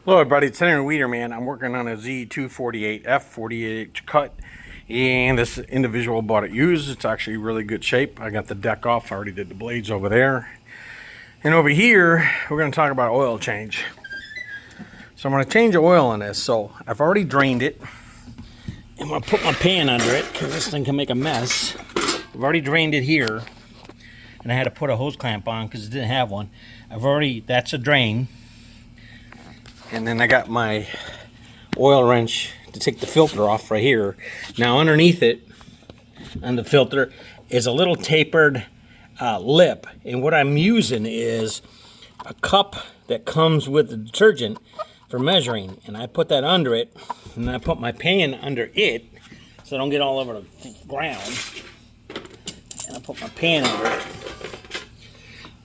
Hello everybody, it's Senator Weeder, man. I'm working on a Z248F 48 cut, and this individual bought it used. It's actually really good shape. I got the deck off. I already did the blades over there. And over here, we're going to talk about oil change. So I'm going to change the oil on this. So I've already drained it. I'm going to put my pan under it because this thing can make a mess. I've already drained it here, and I had to put a hose clamp on because it didn't have one. That's a drain. And then I got my oil wrench to take the filter off right here. Now underneath it, on the filter, is a little tapered lip. And what I'm using is a cup that comes with the detergent for measuring. And I put that under it, and I put my pan under it so I don't get all over the ground. And I put my pan under it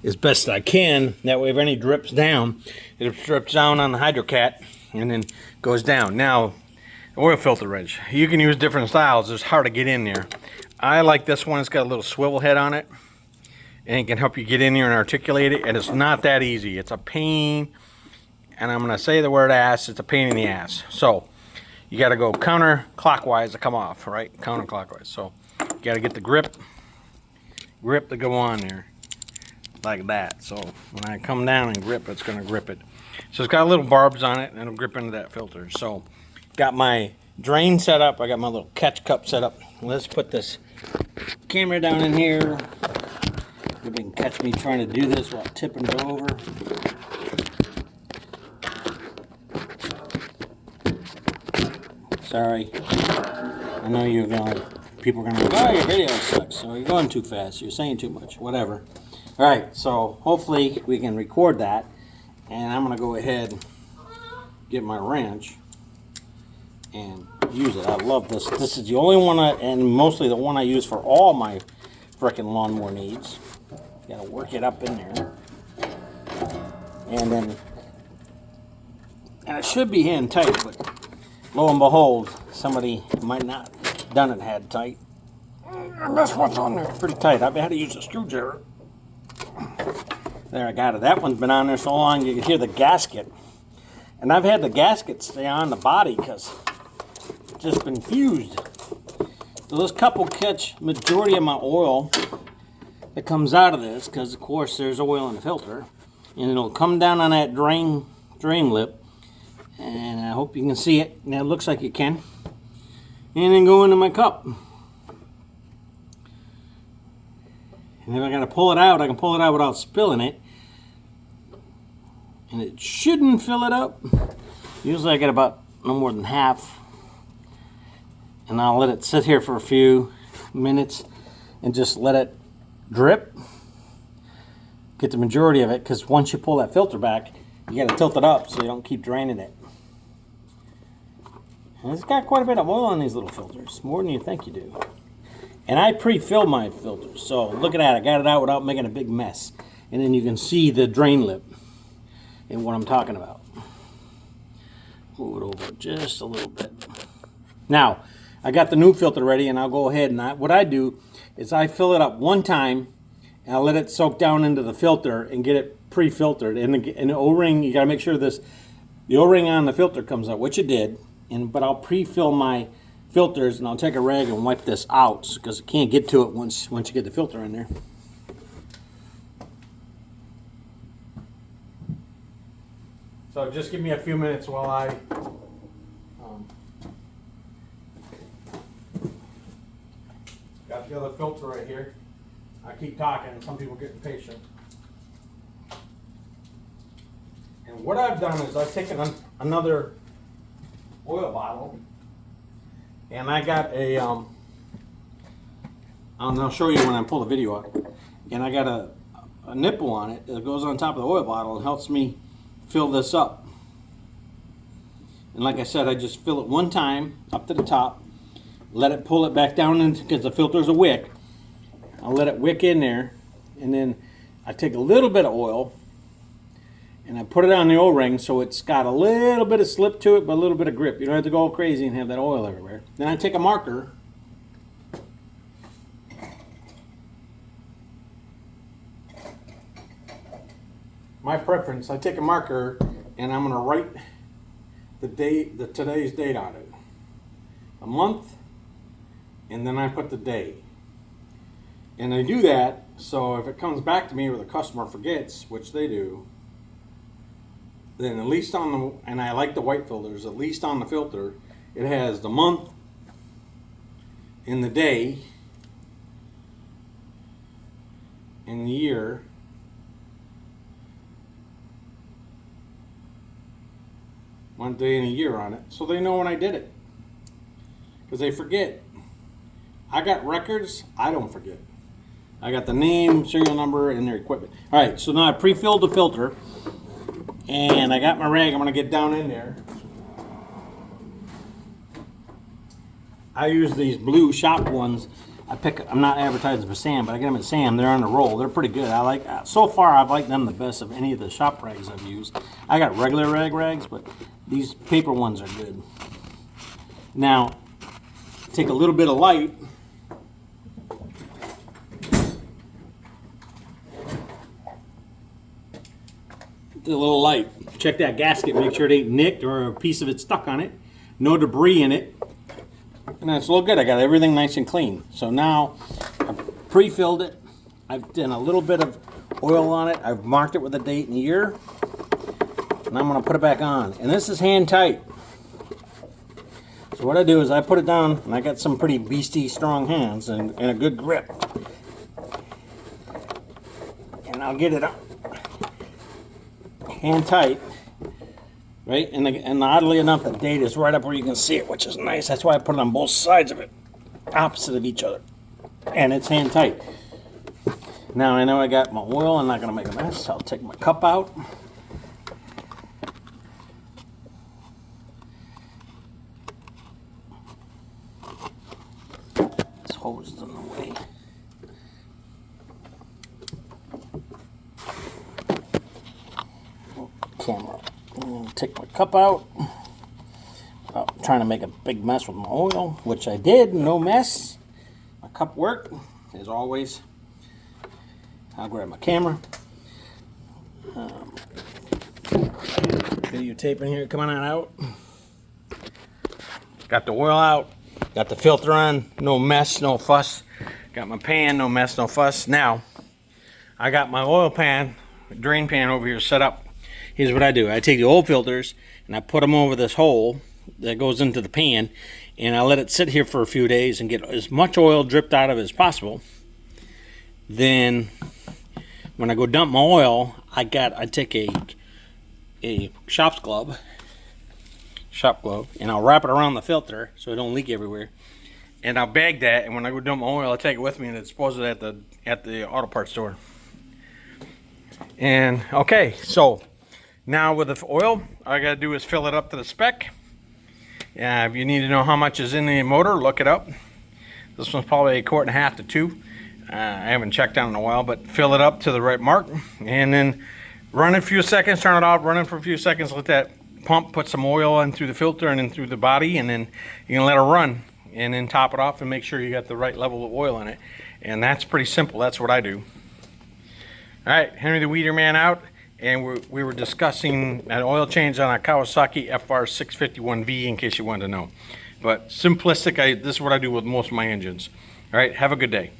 as best I can. That way if any drips down, it drips down on the hydrocat and then goes down. Now, oil filter wrench, you can use different styles. It's hard to get in there. I like this one. It's got a little swivel head on it, and it can help you get in there and articulate it, and it's not that easy. It's a pain, and I'm gonna say the word ass. It's a pain in the ass. So you got to go counterclockwise to come off, right? Counterclockwise. So you got to get the grip to go on there like that. So when I come down and grip, it's going to grip it. So it's got little barbs on it, and it'll grip into that filter. So got my drain set up. I got my little catch cup set up. Let's put this camera down in here. You can catch me trying to do this while tipping it over. Sorry. I know people are going to go, oh, your video sucks. So you're going too fast. You're saying too much. Whatever. All right, so hopefully we can record that, and I'm going to go ahead and get my wrench and use it. I love this. This is the only one, and mostly the one I use for all my frickin' lawnmower needs. Got to work it up in there. And it should be hand tight, but lo and behold, somebody might not have done it hand tight. And that's what's on there. It's pretty tight. I've had to use a screwdriver. There, I got it. That one's been on there so long you can hear the gasket. And I've had the gasket stay on the body because it's just been fused. So this cup will catch majority of my oil that comes out of this, because of course there's oil in the filter. And it'll come down on that drain lip. And I hope you can see it. And it looks like you can. And then go into my cup. And if I got to pull it out, I can pull it out without spilling it. And it shouldn't fill it up. Usually I get about no more than half. And I'll let it sit here for a few minutes and just let it drip. Get the majority of it, because once you pull that filter back, you got to tilt it up so you don't keep draining it. And it's got quite a bit of oil on these little filters, more than you think you do. And I pre-fill my filters, so look at that. I got it out without making a big mess. And then you can see the drain lip and what I'm talking about. Move it over just a little bit. Now, I got the new filter ready, and I'll go ahead and what I do is I fill it up one time, and I'll let it soak down into the filter and get it pre-filtered. And the O-ring, you got to make sure the O-ring on the filter comes out, which it did. But I'll pre-fill my filters, and I'll take a rag and wipe this out because it can't get to it once you get the filter in there. So just give me a few minutes while I got the other filter right here. I keep talking, some people get impatient. And what I've done is I've taken another oil bottle, and I got I'll show you when I pull the video up. And I got a nipple on it that goes on top of the oil bottle and helps me fill this up. And like I said, I just fill it one time up to the top, let it pull it back down into, because the filter's a wick. I'll let it wick in there, and then I take a little bit of oil and I put it on the O-ring so it's got a little bit of slip to it, but a little bit of grip. You don't have to go all crazy and have that oil everywhere. Then I take a marker my preference, I take a marker and I'm going to write today's date on it, a month, and then I put the day. And I do that so if it comes back to me or the customer forgets, which they do, then at least on the, and I like the white filters, at least on the filter, it has the month and the day and the year, one day and a year on it, so they know when I did it, because they forget. I got records, I don't forget. I got the name, serial number, and their equipment. All right, so now I pre-filled the filter, and I got my rag. I'm gonna get down in there. I use these blue shop ones. I'm not advertising for Sam, but I get them at Sam. They're on the roll. They're pretty good. I like. So far, I've liked them the best of any of the shop rags I've used. I got regular rags, but these paper ones are good. Now, take a little bit of light. A little light. Check that gasket, make sure it ain't nicked or a piece of it stuck on it. No debris in it. And that's a little good. I got everything nice and clean. So now I've pre-filled it. I've done a little bit of oil on it. I've marked it with a date and year. And I'm going to put it back on. And this is hand tight. So what I do is I put it down, and I got some pretty beastie strong hands and a good grip. And I'll get it up. Hand tight, right? And oddly enough, the date is right up where you can see it, which is nice. That's why I put it on both sides of it, opposite of each other. And it's hand tight. Now I know I got my oil. I'm not going to make a mess. I'll take my cup out. This hose is in the way. Camera. Take my cup out. I'm trying to make a big mess with my oil, which I did. No mess. My cup worked, as always. I'll grab my camera. Video tape in here. Come on out. Got the oil out. Got the filter on. No mess, no fuss. Got my pan. No mess, no fuss. Now, I got my oil pan, drain pan over here set up. Here's what I do. I take the oil filters and I put them over this hole that goes into the pan, and I let it sit here for a few days and get as much oil dripped out of it as possible. Then when I go dump my oil, I take a shop glove, and I'll wrap it around the filter so it don't leak everywhere. And I'll bag that, and when I go dump my oil, I take it with me and I dispose it at the auto parts store. And okay, so now with the oil, all I gotta do is fill it up to the spec. If you need to know how much is in the motor, look it up. This one's probably 1.5 quarts to 2. I haven't checked on it in a while, but fill it up to the right mark, and then run it a few seconds, turn it off, run it for a few seconds, let that pump put some oil in through the filter and in through the body, and then you can let it run, and then top it off and make sure you got the right level of oil in it. And that's pretty simple. That's what I do. All right, Henry the Weeder Man out. And we were discussing an oil change on a Kawasaki FR651V, in case you wanted to know. But simplistic, this is what I do with most of my engines. All right, have a good day.